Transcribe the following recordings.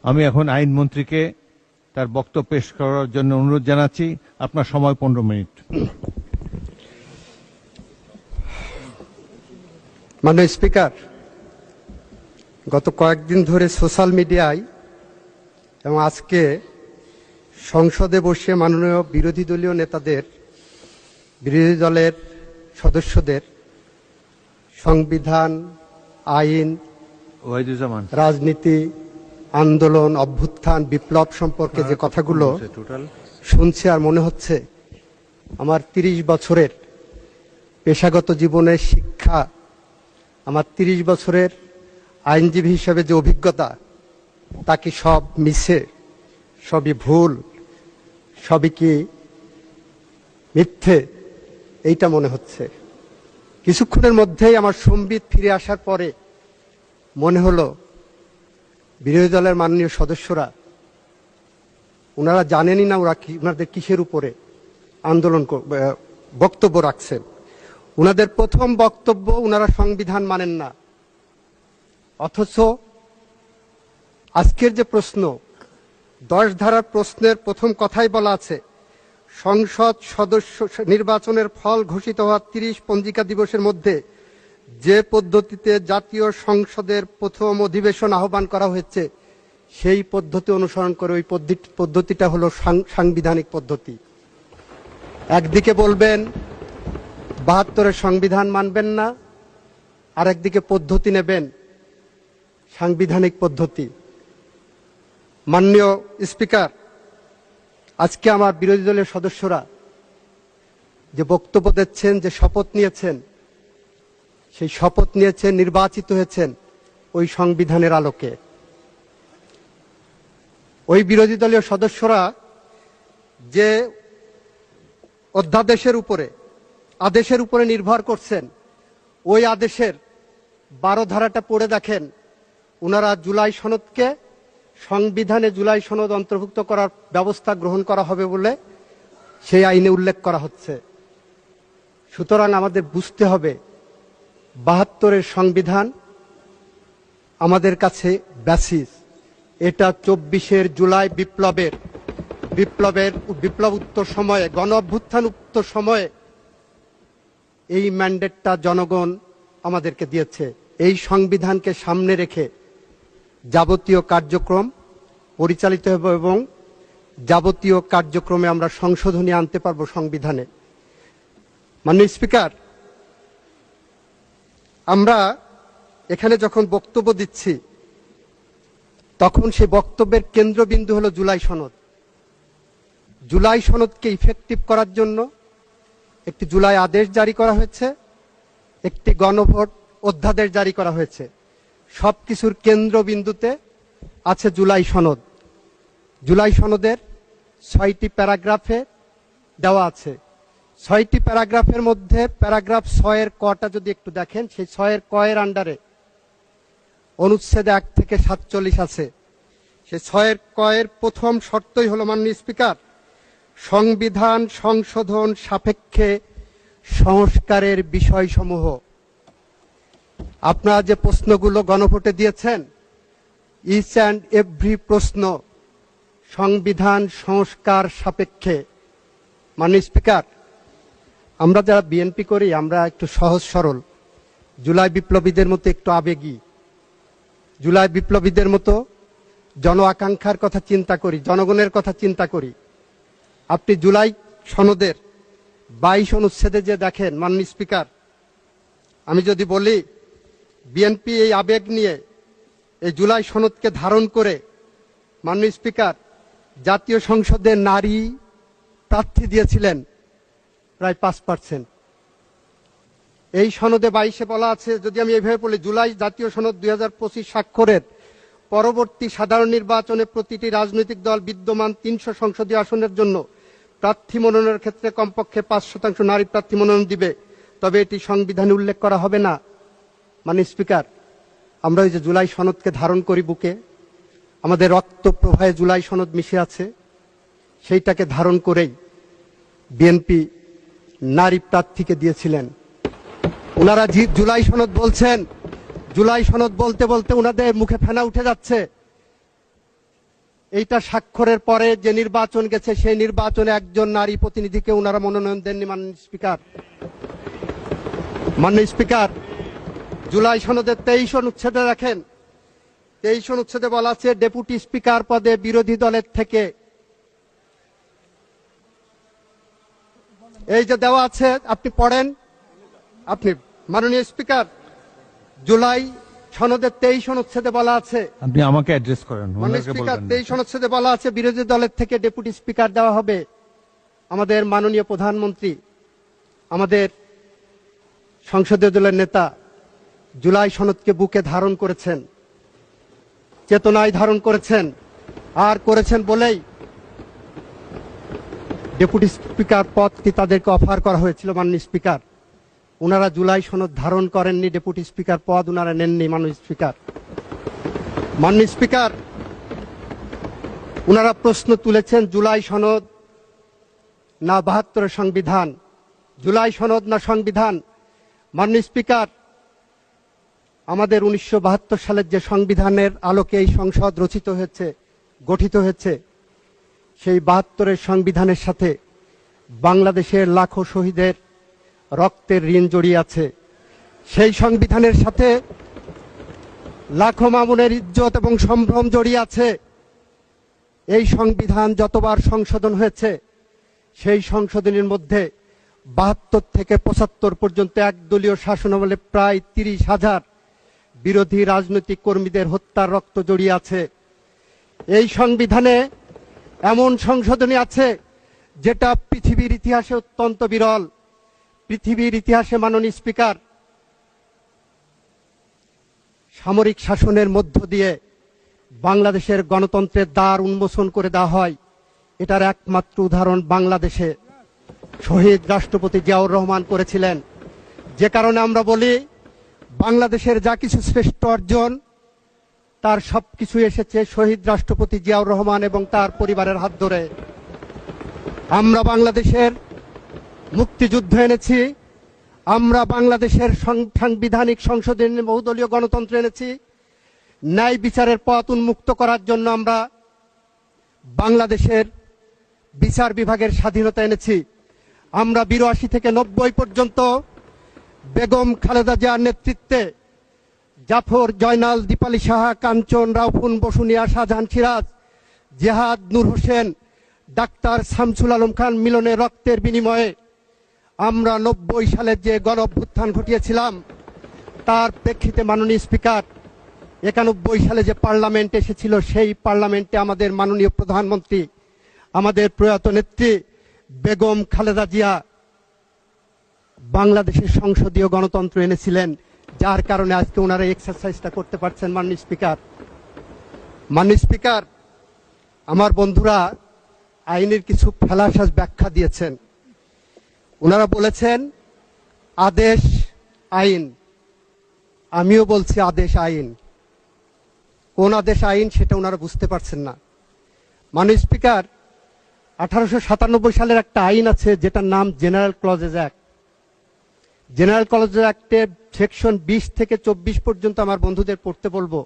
আমি এখন আইনমন্ত্রীকে তার বক্তব্য পেশ করার জন্য অনুরোধ জানাচ্ছি। আপনার সময় 15 মিনিট। মাননীয় স্পিকার, গত কয়েকদিন ধরে সোশ্যাল মিডিয়ায় এবং আজকে সংসদে বসে মাননীয় বিরোধী দলীয় নেতাদের, বিরোধী দলের সদস্যদের সংবিধান, আইন, রাজনীতি, আন্দোলন, অভ্যুত্থান, বিপ্লব সম্পর্কে যে কথাগুলো শুনছি, আর মনে হচ্ছে আমার 30 বছরের পেশাগত জীবনের শিক্ষা, আমার 30 বছরের আইনজীবী হিসেবে যে অভিজ্ঞতা, তা কি সব মিছে, সবই ভুল, সবই কি মিথ্যে, এইটা মনে হচ্ছে। কিছুক্ষণের মধ্যেই আমার সম্বিত ফিরে আসার পরে মনে হলো বিরোধী দলের মাননীয় সদস্যরা ওনারা জানেনই না ওনাদের কিসের উপরে আন্দোলন বক্তব্য রাখছেন। ওনাদের প্রথম বক্তব্য ওনারা সংবিধান মানেন না, অথচ আজকের যে প্রশ্ন 10 ধারার প্রশ্নের প্রথম কথাই বলা আছে, সংসদ সদস্য নির্বাচনের ফল ঘোষিত হওয়া 30 পঞ্জিকা দিবসের মধ্যে যে পদ্ধতিতে জাতীয় সংসদের প্রথম অধিবেশন আহ্বান করা হয়েছে সেই পদ্ধতি অনুসরণ করে ওই পদ্ধতিটা হলো সাংবিধানিক পদ্ধতি। একদিকে বলবেন 72-এর সংবিধান মানবেন না, আর একদিকে পদ্ধতি নেবেন সাংবিধানিক পদ্ধতি। মাননীয় স্পিকার, আজকে আমার বিরোধী দলের সদস্যরা যে বক্তব্য দিচ্ছেন, যে শপথ নিয়েছেন, সেই শপথ নিয়েছেন, নির্বাচিত হয়েছেন ওই সংবিধানের আলোকে। ওই বিরোধী দলীয় সদস্যরা যে অধ্যাদেশের উপরে, আদেশের উপরে নির্ভর করছেন, ওই আদেশের 12 ধারাটা পড়ে দেখেন। ওনারা জুলাই সনদকে সংবিধানে জুলাই সনদ অন্তর্ভুক্ত করার ব্যবস্থা গ্রহণ করা হবে বলে সেই আইনে উল্লেখ করা হচ্ছে। সুতরাং আমাদের বুঝতে হবে 72-এর সংবিধান আমাদের কাছে বেসিস। এটা 24-এর জুলাই বিপ্লব উত্তর সময়ে, গণ অভ্যুত্থান উত্তর সময়ে এই ম্যান্ডেটটা জনগণ আমাদেরকে দিয়েছে। এই সংবিধানকে সামনে রেখে যাবতীয় কার্যক্রম পরিচালিত হবে এবং যাবতীয় কার্যক্রমে আমরা সংশোধনী আনতে পারবো সংবিধানে। মাননীয় স্পিকার, আমরা এখানে যখন বক্তব্য দিচ্ছি তখন সেই বক্তব্যের কেন্দ্রবিন্দু হলো জুলাই সনদ। জুলাই সনদকে ইফেক্টিভ করার জন্য একটি জুলাই আদেশ জারি করা হয়েছে, একটি গণভোট অধ্যাদেশ জারি করা হয়েছে। সবকিছুর কেন্দ্রবিন্দুতে আছে জুলাই সনদ। জুলাই সনদের 6টি প্যারাগ্রাফে দেওয়া আছে। 6টি প্যারাগ্রাফের মধ্যে প্যারাগ্রাফ 6-এর কটা যদি একটু দেখেন, সেই 6-এর কয়ের আন্ডারে অনুচ্ছেদ 1 থেকে 47 আছে। সেই 6-এর কয়ের প্রথম শর্তই হলো, মাননীয় স্পিকার, সংবিধান সংশোধন সাপেক্ষে সংস্কারের বিষয়সমূহ। আপনারা যে প্রশ্নগুলো গণভোটে দিয়েছেন, ইচ অ্যান্ড এভরি প্রশ্ন সংবিধান সংস্কার সাপেক্ষে। মাননীয় স্পিকার, আমরা যারা বিএনপি করি আমরা একটু সহজ সরল, জুলাই বিপ্লবীদের মতো একটু আবেগী, জুলাই বিপ্লবীদের মতো জন আকাঙ্ক্ষার কথা চিন্তা করি, জনগণের কথা চিন্তা করি। আপনি জুলাই সনদের 22 অনুচ্ছেদে যে দেখেন, মাননীয় স্পিকার, আমি যদি বলি বিএনপি এই আবেগ নিয়ে এই জুলাই সনদকে ধারণ করে, মাননীয় স্পিকার, জাতীয় সংসদে নারী প্রার্থী দিয়েছিলেন প্রায় 5%। এই সনদে 22-এ বলা আছে, যদি আমি এইভাবে বলি, জুলাই জাতীয় সনদ 2025 স্বাক্ষরের পরবর্তী সাধারণ নির্বাচনে প্রতিটি রাজনৈতিক দল বিদ্যমান 300 সংসদীয় আসনের জন্য প্রার্থী মনোনয়নের ক্ষেত্রে কমপক্ষে 5% নারী প্রার্থী মনোনয়ন দিবে, তবে এটি সংবিধানে উল্লেখ করা হবে না। মানে স্পিকার, আমরা ওই যে জুলাই সনদকে ধারণ করি বুকে, আমাদের রক্ত প্রবাহে জুলাই সনদ মিশে আছে, সেইটাকে ধারণ করেই বিএনপি নারী প্রার্থীকে দিয়েছিলেন। ওনারা জুলাই সনদ বলছেন, জুলাই সনদ বলতে বলতে ওনাদের মুখে ফেনা উঠে যাচ্ছে। এইটা স্বাক্ষরের পরে যে নির্বাচন গেছে সেই নির্বাচনে একজন নারী প্রতিনিধিকে ওনারা মনোনয়ন দেননি। মাননীয় স্পিকার, জুলাই সনদের 23 অনুচ্ছেদে রাখেন, 23 অনুচ্ছেদে বলা আছে ডেপুটি স্পিকার পদে বিরোধী দলের থেকে, এই যে দেওয়া আছে আপনি পড়েন। আপনি মাননীয় স্পিকার, জুলাই সনদের 23 অনুচ্ছেদে বলা আছে, আপনি আমাকে অ্যাড্রেস করেন, মাননীয় ওনাকে স্পিকার, বলবেন না। 23 অনুচ্ছেদে বলা আছে বিরোধী দলের থেকে ডেপুটি স্পিকার দেওয়া হবে। আমাদের মাননীয় প্রধানমন্ত্রী, আমাদের সংসদীয় দলের নেতা জুলাই সনদকে বুকে ধারণ করেছেন, চেতনায় ধারণ করেছেন, আর করেছেন বলেই ডেপুটি স্পিকার পদটি তাদেরকে অফার করা হয়েছিল। মাননীয় স্পিকার, ওনারা জুলাই সনদ ধারণ করেননি, ডেপুটি স্পিকার পদ ওনারা নেননি। মাননীয় স্পিকার, ওনারা প্রশ্ন তুলেছেন জুলাই সনদ না 72 সংবিধান, জুলাই সনদ না সংবিধান। মাননীয় স্পিকার, আমাদের 1972 সালের যে সংবিধানের আলোকে এই সংসদ রচিত হয়েছে, গঠিত হয়েছে, সেই 72-এর সংবিধানের সাথে বাংলাদেশের লাখো শহীদের রক্তের ঋণ জড়িয়ে আছে। সেই সংবিধানের সাথে লাখো মামুনের ইজ্জত এবং সম্ভ্রম জড়িয়ে আছে। এই সংবিধান যতবার সংশোধন হয়েছে, সেই সংশোধনের মধ্যে 72 থেকে 75 পর্যন্ত একদলীয় শাসনামলে প্রায় 30,000 বিরোধী রাজনৈতিক কর্মীদের হত্যার রক্ত জড়িয়ে আছে। এই সংবিধানে এমন সংশোধনী আছে যেটা পৃথিবীর ইতিহাসে অত্যন্ত বিরল। পৃথিবীর ইতিহাসে মাননীয় স্পিকার, সামরিক শাসনের মধ্য দিয়ে বাংলাদেশের গণতন্ত্রের দ্বার উন্মোচন করে দেওয়া হয়, এটার একমাত্র উদাহরণ বাংলাদেশে শহীদ রাষ্ট্রপতি জিয়াউর রহমান করেছিলেন। যে কারণে আমরা বলি বাংলাদেশের যা কিছু শ্রেষ্ঠ অর্জন, তার সবকিছু এসেছে শহীদ রাষ্ট্রপতি জিয়াউর রহমান এবং তার পরিবারের হাত ধরে। আমরা বাংলাদেশের মুক্তিযুদ্ধ এনেছি, আমরা বাংলাদেশের সাংবিধানিক সংশোধনী বহুদলীয় গণতন্ত্র এনেছি, ন্যায় বিচারের পথ উন্মুক্ত করার জন্য আমরা বাংলাদেশের বিচার বিভাগের স্বাধীনতা এনেছি। আমরা 82 থেকে 90 পর্যন্ত বেগম খালেদা জিয়ার নেতৃত্বে জাফর, জয়নাল, দীপালি সাহা, কাঞ্চন, রাউফুন, বসুনিয়া, শাহজাহান, সিরাজ, জেহাদ, নূর হোসেন, ডাক্তার শামসুল আলম খান মিলনের রক্তের বিনিময়ে আমরা 90 সালের যে গণ অভ্যুত্থান ঘটিয়েছিলাম, তার প্রেক্ষিতে মাননীয় স্পিকার, 91 সালে যে পার্লামেন্ট এসেছিল, সেই পার্লামেন্টে আমাদের মাননীয় প্রধানমন্ত্রী, আমাদের প্রয়াত নেত্রী বেগম খালেদা জিয়া বাংলাদেশের সংসদীয় গণতন্ত্র এনেছিলেন, যার কারণে আজকে ওনারা এক্সারসাইজটা করতে পারছেন। মাননীয় স্পিকার, আমার বন্ধুরা আইনের কিছু ফেলাসাজ ব্যাখ্যা দিয়েছেন। ওনারা বলেছেন আদেশ আইন, আমিও বলছি আদেশ আইন। কোন আদেশ আইন সেটা ওনারা বুঝতে পারছেন না। মাননীয় স্পিকার, 1897 সালের একটা আইন আছে যেটার নাম general clauses act. General clauses অ্যাক্টের সেকশন 20 থেকে 24 পর্যন্ত আমার বন্ধুদের পড়তে বলবো।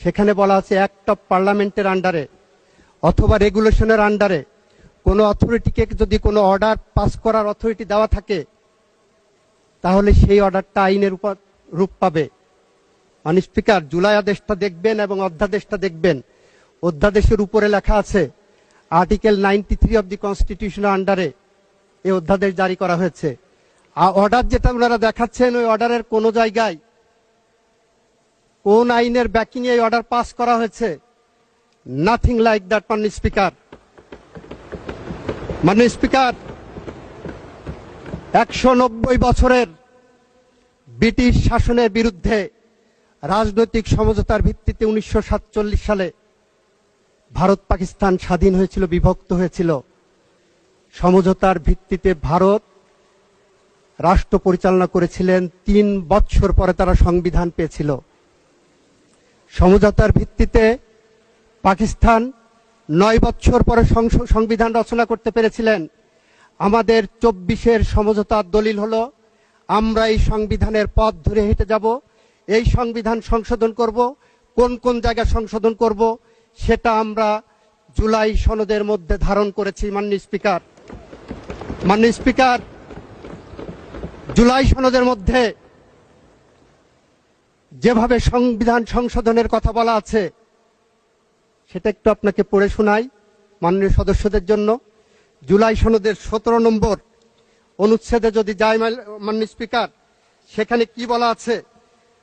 সেখানে বলা আছে অ্যাক্ট অফ পার্লামেন্টের আন্ডারে অথবা রেগুলেশনের আন্ডারে কোনো অথরিটিকে যদি কোনো অর্ডার পাস করার অথরিটি দেওয়া থাকে, তাহলে সেই অর্ডারটা আইনের উপর রূপ পাবে। মাননীয় স্পিকার, জুলাই আদেশটা দেখবেন এবং অধ্যাদেশটা দেখবেন। অধ্যাদেশের উপরে লেখা আছে আর্টিকেল 93 অব দি কনস্টিটিউশনের আন্ডারে এই অধ্যাদেশ জারি করা হয়েছে। আর অর্ডার যেটা ওনারা দেখাচ্ছেন, ওই অর্ডারের কোন জায়গায় কোন আইনের ব্যাকিং এই অর্ডার পাস করা হয়েছে? Nothing like that. মাননীয় স্পিকার, 190 বছরের ব্রিটিশ শাসনের বিরুদ্ধে রাজনৈতিক সমঝোতার ভিত্তিতে 1947 সালে ভারত পাকিস্তান স্বাধীন হয়েছিল, বিভক্ত হয়েছিল। সমঝোতার ভিত্তিতে ভারত রাষ্ট্র পরিচালনা করেছিলেন, 3 বছর পরে তারা সংবিধান পেয়েছিল। সমঝোতার ভিত্তিতে পাকিস্তান 9 বছর পরে সংবিধান রচনা করতে পেরেছিলেন। আমাদের 24-এর সমঝোতার দলিল হলো আমরা এই সংবিধানের পথ ধরে হেঁটে যাব, এই সংবিধান সংশোধন করব, কোন কোন জায়গায় সংশোধন করব সেটা আমরা জুলাই সনদের মধ্যে ধারণ করেছি। মাননীয় স্পিকার, জুলাই সনদের মধ্যে যেভাবে সংবিধান সংশোধনের কথা বলা আছে সেটা একটু আপনাকে পড়ে শোনাই মাননীয় সদস্যদের জন্য। জুলাই সনদের 17 নম্বর অনুচ্ছেদে যদি যায় মাননীয় স্পিকার, সেখানে কি বলা আছে?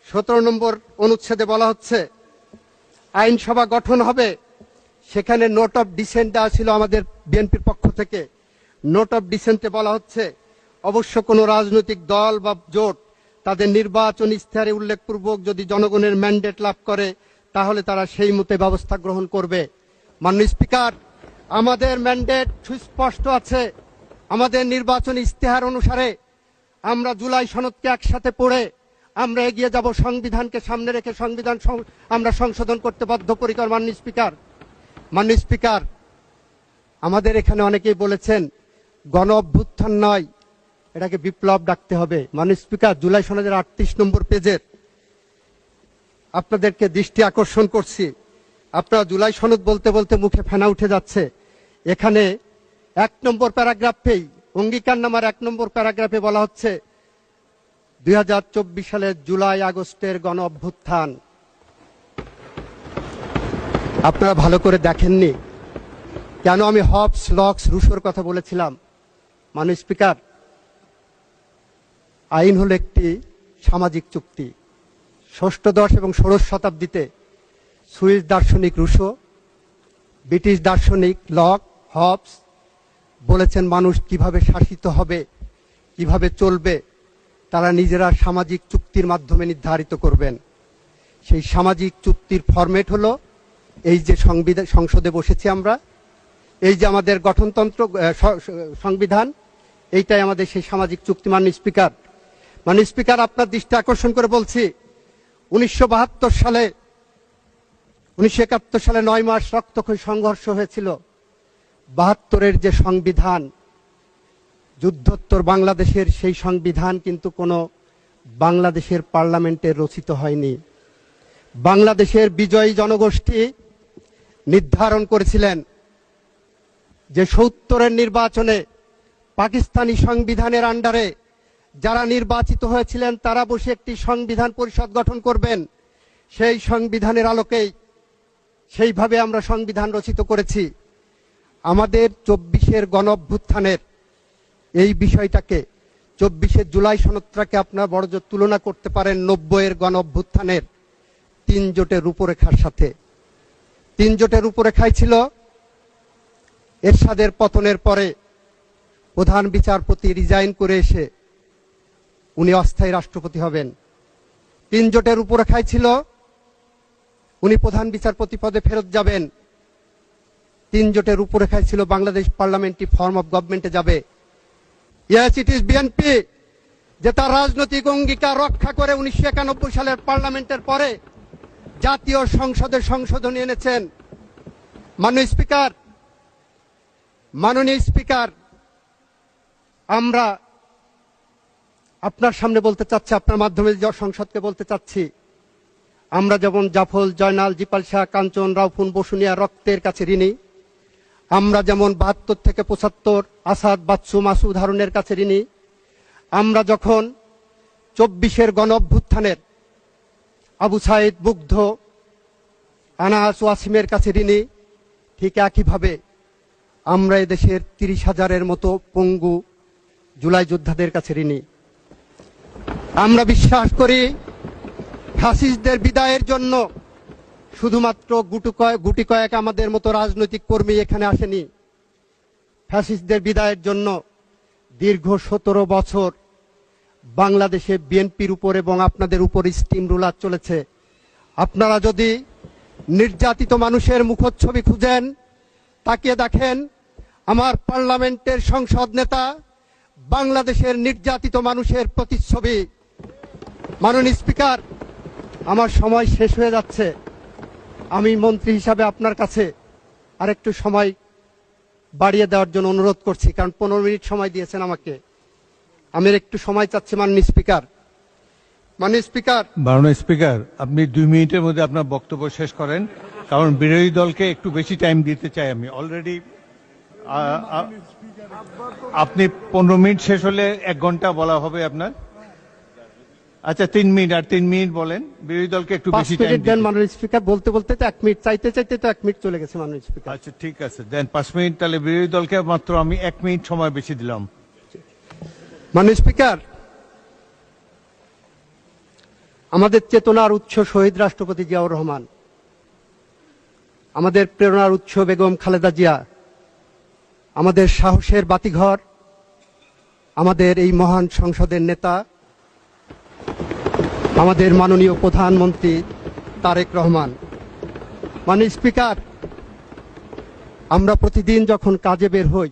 17 নম্বর অনুচ্ছেদে বলা হচ্ছে আইনসভা গঠন হবে। সেখানে নোট অফ ডিসেন্ট দেওয়া ছিল আমাদের বিএনপির পক্ষ থেকে। নোট অফ ডিসেন্টে বলা হচ্ছে অবশ্য কোনো রাজনৈতিক দল বা জোট তাদের নির্বাচন ইশতেহারে উল্লেখপূর্বক যদি জনগণের ম্যান্ডেট লাভ করে তাহলে তারা সেই মতে ব্যবস্থা গ্রহণ করবে। মাননীয় স্পিকার, আমাদের ম্যান্ডেট সুস্পষ্ট আছে। আমাদের নির্বাচন ইশতেহার অনুসারে আমরা জুলাই সনদকে একসাথে পড়ে আমরা এগিয়ে যাব। সংবিধানকে সামনে রেখে সংবিধান আমরা সংশোধন করতে বদ্ধপরিকর। মাননীয় স্পিকার, আমাদের এখানে অনেকেই বলেছেন গণ অভ্যুত্থান নয়, এটাকে বিপ্লব ডাকতে হবে। মাননীয় স্পিকার, জুলাই সনদের 38 নম্বর পেজের আপনাদেরকে দৃষ্টি আকর্ষণ করছি। আপনারা জুলাই সনদ বলতে বলতে মুখে ফেনা উঠে যাচ্ছে। এখানে 1 নম্বর প্যারাগ্রাফেই অঙ্গীকারনামার 1 নম্বর প্যারাগ্রাফে বলা হচ্ছে 2024 সালের জুলাই আগস্টের গণ অভ্যুত্থান। আপনারা ভালো করে দেখেননি কেন আমি হবস, লক্স, রুশোর কথা বলেছিলাম? মাননীয় স্পিকার, আইন হলো একটি সামাজিক চুক্তি। ষষ্ঠদশ এবং ষোড়শ শতাব্দীতে সুইস দার্শনিক রুশো, ব্রিটিশ দার্শনিক লক, হবস বলেছেন মানুষ কিভাবে শাসিত হবে, কিভাবে চলবে তারা নিজেরা সামাজিক চুক্তির মাধ্যমে নির্ধারিত করবেন। সেই সামাজিক চুক্তির ফরম্যাট হলো এই যে সংসদে বসেছি আমরা, এই যে আমাদের গঠনতন্ত্র সংবিধান, এইটাই আমাদের সেই সামাজিক চুক্তি। মাননীয় স্পিকার, আপনার দৃষ্টি আকর্ষণ করে বলছি 1972 সালে 1971 সালে 9 মাস রক্তক্ষয়ী সংঘর্ষ হয়েছিল। 72-এর যে সংবিধান, যুদ্ধোত্তর বাংলাদেশের সেই সংবিধান কিন্তু কোনো বাংলাদেশের পার্লামেন্টে রচিত হয়নি। বাংলাদেশের বিজয়ী জনগোষ্ঠী নির্ধারণ করেছিলেন যে 70-এর নির্বাচনে পাকিস্তানি সংবিধানের আন্ডারে যারা নির্বাচিত হয়েছিলেন তারা বসে একটি সংবিধান পরিষদ গঠন করবেন। সেই সংবিধানের আলোকেই সেইভাবে আমরা সংবিধান রচিত করেছি। আমাদের 24-এর গণ অভ্যুত্থানের এই বিষয়টাকে 24-এর জুলাই সনদটাকে আপনারা বড়জোর তুলনা করতে পারেন 90-এর গণ অভ্যুত্থানের 3 জোটের রূপরেখার সাথে। 3 জোটের রূপরেখায় ছিল এরশাদের পতনের পরে প্রধান বিচারপতি রিজাইন করে এসে উনি অস্থায়ী রাষ্ট্রপতি হবেন। 3 জোটের রূপরেখায় ছিল উনি প্রধান বিচারপতি পদে ফেরত যাবেন। 3 জোটের রূপরেখায় ছিল বাংলাদেশ পার্লামেন্টারি ফর্ম অফ গভর্নমেন্টে যাবে। ইয়েস, ইট ইজ বিএনপি যে তার রাজনৈতিক অঙ্গীকার রক্ষা করে 1991 সালের পার্লামেন্টের পরে জাতীয় সংসদে সংশোধনী এনেছেন। মাননীয় স্পিকার, আমরা আপনার সামনে বলতে চাচ্ছি, আপনার মাধ্যমে সংসদকে বলতে চাচ্ছি, আমরা যেমন জাফর, জয়নাল, জিপাল শাহ, কাঞ্চন, রাউফুন, বসুনিয়া রক্তের কাছে ঋণী, আমরা যেমন 72 থেকে 75 আসাদ, বাচ্চু, মাসুদ, হারুনের কাছে ঋণী, আমরা যখন 24-এর গণ অভ্যুত্থানের আবু সাইদ, মুগ্ধ, আনাস, ওয়াসিমের কাছে ঋণী, ঠিক একইভাবে আমরা এদেশের 30,000-এর মতো পঙ্গু জুলাই যোদ্ধাদের কাছে ঋণী। আমরা বিশ্বাস করি ফ্যাসিস্টদের বিদায়ের জন্য শুধুমাত্র গুটি কয়েক আমাদের মতো রাজনৈতিক কর্মী এখানে আসেনি। ফ্যাসিস্টদের বিদায়ের জন্য দীর্ঘ 17 বছর বাংলাদেশে বিএনপির উপর এবং আপনাদের উপর স্টিম রুলার চলেছে। আপনারা যদি নির্যাতিত মানুষের মুখচ্ছবি খুঁজেন, তাকিয়ে দেখেন আমার পার্লামেন্টের সংসদ নেতা বাংলাদেশের নির্যাতিত মানুষের প্রতিচ্ছবি। মাননীয় স্পিকার, আমার সময় শেষ হয়ে যাচ্ছে। আমি মন্ত্রী হিসাবে আপনার কাছে আরেকটু সময় বাড়িয়ে দেওয়ার জন্য অনুরোধ করছি, কারণ 15 মিনিট সময় দিয়েছেন আমাকে। আমি একটু সময় চাচ্ছি মাননীয় স্পিকার। মাননীয় স্পিকার, আপনি 2 মিনিটের মধ্যে আপনার বক্তব্য শেষ করেন। কারণ বিরোধী দলকে একটু বেশি টাইম দিতে চাই আমি। অলরেডি আপনি 15 মিনিট শেষ হলে 1 ঘন্টা বলা হবে আপনার। আচ্ছা 3 মিনিট, আর 3 মিনিট বলেন। বিরোধী দলকে একটু 5 বেশি টাইম মিনিট দেন মাননীয় স্পিকার। বলতে বলতে তো 1 মিনিট, চাইতে চাইতে তো 1 মিনিট চলে গেছে মাননীয় স্পিকার। আচ্ছা ঠিক আছে, দেন 5 মিনিট। তাহলে বিরোধী দলকে মাত্র আমি 1 মিনিট সময় বেশি দিলাম। মাননীয় স্পিকার, আমাদের চেতনার উৎস শহীদ রাষ্ট্রপতি জিয়াউর রহমান, আমাদের প্রেরণার উৎস বেগম খালেদা জিয়া, আমাদের সাহসের বাতিঘর, আমাদের এই মহান সংসদের নেতা, আমাদের মাননীয় প্রধানমন্ত্রী তারেক রহমান। মাননীয় স্পিকার, আমরা প্রতিদিন যখন কাজে বের হই,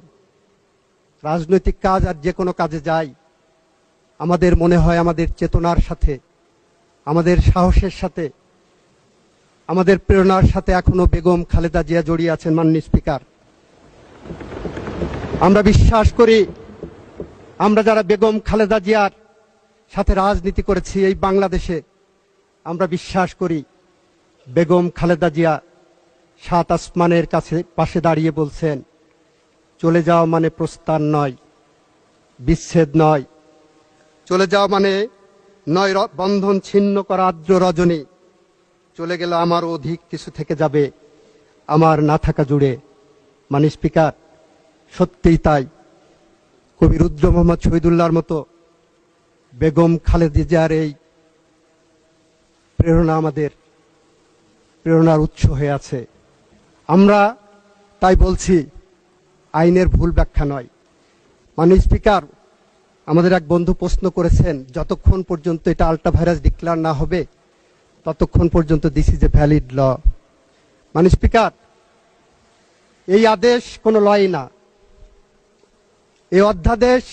রাজনৈতিক কাজ আর যে কোনো কাজে যাই, আমাদের মনে হয় আমাদের চেতনার সাথে, আমাদের সাহসের সাথে, আমাদের প্রেরণার সাথে এখনো বেগম খালেদা জিয়া জড়িয়ে আছেন। মাননীয় স্পিকার, আমরা বিশ্বাস করি, আমরা যারা বেগম খালেদা জিয়ার সাথে রাজনীতি করেছি এই বাংলাদেশে, আমরা বিশ্বাস করি বেগম খালেদা জিয়া 7 আসমানের কাছে পাশে দাঁড়িয়ে বলছেন, চলে যাওয়া মানে প্রস্থান নয়, বিচ্ছেদ নয়, চলে যাওয়া মানে নয় বন্ধন ছিন্ন করা আর্দ্র রজনী, চলে গেল আমার অধিক কিছু থেকে যাবে আমার না থাকা জুড়ে। মাননীয় স্পিকার, সত্যিই তাই। কবি রুদ্র মোহাম্মদ শহীদুল্লাহর মতো বেগম খালেদা জিয়ার এই প্রেরণা আমাদের প্রেরণার উৎস হয়ে আছে। আমরা তাই বলছি, আইনের ভুল ব্যাখ্যা নয়। মাননীয় স্পিকার, আমাদের এক বন্ধু প্রশ্ন করেছেন, যতক্ষণ পর্যন্ত এটা আল্ট্রা ভাইরাস ডিক্লেয়ার না হবে ততক্ষণ পর্যন্ত this is a valid law. মাননীয় স্পিকার, এই আদেশ কোনো লই না, এই অধ্যাদেশ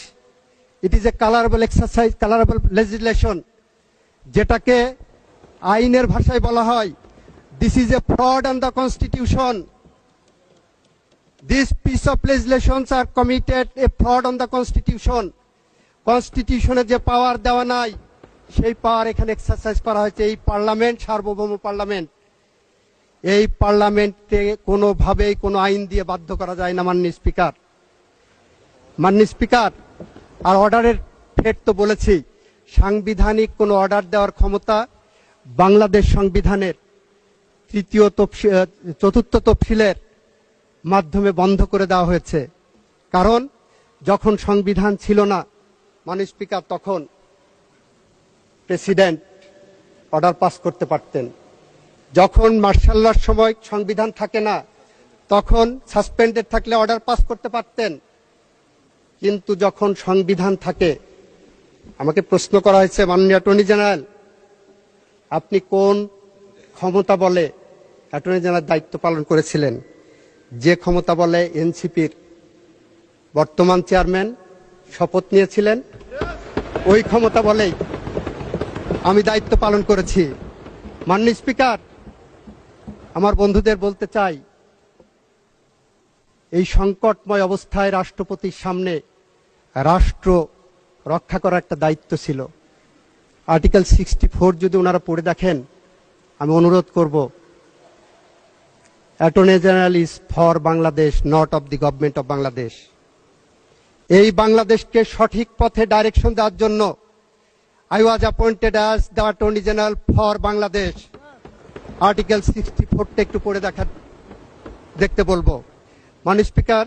it is a colourable exercise, colourable legislation, যেটাকে আইনের ভাষায় বলা হয় this is a fraud on the constitution. This piece of legislations are committed a fraud on the constitution. কনস্টিটিউশনে যে পাওয়ার দেওয়া নাই সেই পাওয়ার এখানে এক্সারসাইজ করা হয়েছে। এই পার্লামেন্ট সার্বভৌম পার্লামেন্ট, এই পার্লামেন্টে কোনোভাবেই কোনো আইন দিয়ে বাধ্য করা যায় না। মাননীয় স্পিকার, মাননীয় স্পিকার, আর অর্ডারের ফেট তো বলেছি, সাংবিধানিক কোনো অর্ডার দেওয়ার ক্ষমতা বাংলাদেশ সংবিধানের 4th তফসিলের মাধ্যমে বন্ধ করে দেওয়া হয়েছে। কারণ যখন সংবিধান ছিল না মাননীয় স্পিকার, তখন প্রেসিডেন্ট অর্ডার পাস করতে পারতেন। যখন মার্শাল লর সময় সংবিধান থাকে না, তখন সাসপেন্ডেড থাকলে অর্ডার পাস করতে পারতেন। কিন্তু যখন সংবিধান থাকে, আমাকে প্রশ্ন করা হয়েছে, মাননীয় অ্যাটর্নি জেনারেল, আপনি কোন ক্ষমতা বলে অ্যাটর্নি জেনারেল দায়িত্ব পালন করেছিলেন? যে ক্ষমতা বলে এনসিপির বর্তমান চেয়ারম্যান শপথ নিয়েছিলেন, ওই ক্ষমতা বলেই আমি দায়িত্ব পালন করেছি। মাননীয় স্পিকার, আমার বন্ধুদের বলতে চাই, এই সংকটময় অবস্থায় রাষ্ট্রপতির সামনে রাষ্ট্র রক্ষা করার একটা দায়িত্ব ছিল। আর্টিকেল 64 যদি ওনারা পড়ে দেখেন, আমি অনুরোধ করব, attorney general is for Bangladesh, not of the government of Bangladesh. এই বাংলাদেশকে সঠিক পথে ডাইরেকশন দেওয়ার জন্য I was appointed as the Attorney General for Bangladesh. Article 64টা একটু পড়ে দেখতে বলবো। মাননীয় স্পিকার,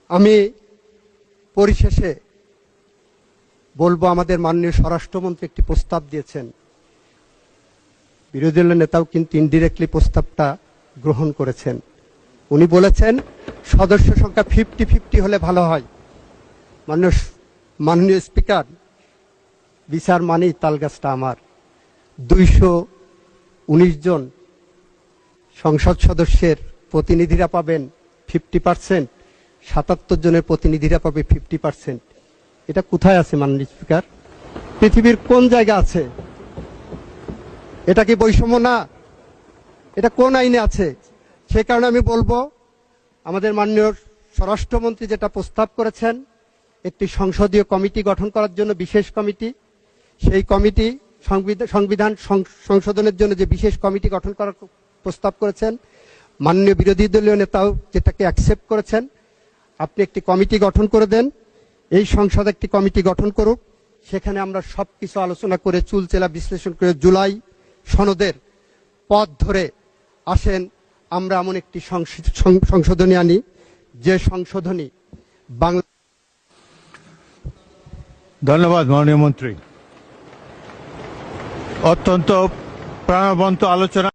আমি পরিশেষে বলবো, আমাদের মাননীয় স্বরাষ্ট্রমন্ত্রী একটি প্রস্তাব দিয়েছেন। বিরোধী দলের নেতাও কিন্তু ইনডিরেক্টলি প্রস্তাবটা গ্রহণ করেছেন। উনি বলেছেন সদস্য সংখ্যা 50-50 হলে ভালো হয়। মাননীয় স্পিকার, বিচার মানেই তালগাছটা আমার। 219 জন সংসদ সদস্যের প্রতিনিধিরা পাবেন 50%, 77 জনের প্রতিনিধিরা পাবে 50%। এটা কোথায় আছে মাননীয় স্পিকার? পৃথিবীর কোন জায়গা আছে? এটা কি বৈষম্য না? এটা কোন আইনে আছে? সে কারণে আমি বলবো, আমাদের মাননীয় স্বরাষ্ট্রমন্ত্রী যেটা প্রস্তাব করেছেন, একটি সংসদীয় কমিটি গঠন করার জন্য, বিশেষ কমিটি, সেই কমিটি সংবিধান সংশোধনের জন্য যে বিশেষ কমিটি গঠন করার প্রস্তাব করেছেন, মাননীয় বিরোধী দলীয় নেতাও যেটাকে অ্যাকসেপ্ট করেছেন। আপনি একটি কমিটি গঠন করে দেন, এই সংসদ একটি কমিটি গঠন করুক, সেখানে আমরা সবকিছু আলোচনা করে চুলচেলা বিশ্লেষণ করে জুলাই সনদের পথ ধরে আসেন আমরা এমন একটি সংশোধনী আনি, যে সংশোধনী বাংলা। ধন্যবাদ মাননীয় মন্ত্রী, অত্যন্ত প্রাণবন্ত আলোচনা।